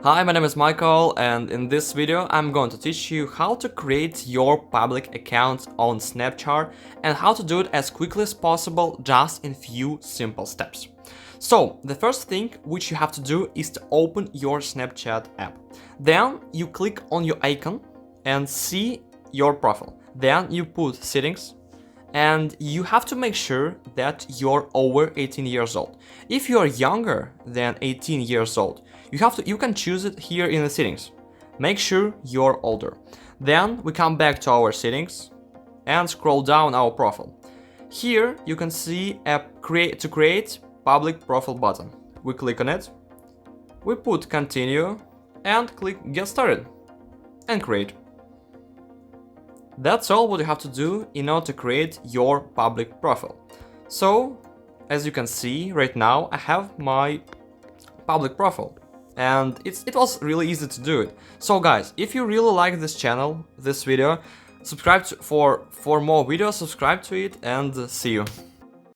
Hi, my name is Michael, and in this video I'm going to teach you how to create your public account on Snapchat and how to do it as quickly as possible just in few simple steps. So, the first thing which you have to do is to open your Snapchat app. Then you click on your icon and see your profile. Then you put settings, and you have to make sure that you're over 18 years old. If you are younger than 18 years old, you can choose it here in the settings. Make sure you're older. Then we come back to our settings and scroll down our profile. Here you can see a create public profile button. We click on it, we put continue and click get started and create. That's all what you have to do in order to create your public profile. So, as you can see right now, I have my public profile, and it was really easy to do it. So guys, if you really like this channel, this video, subscribe for more videos, subscribe to it, and see you.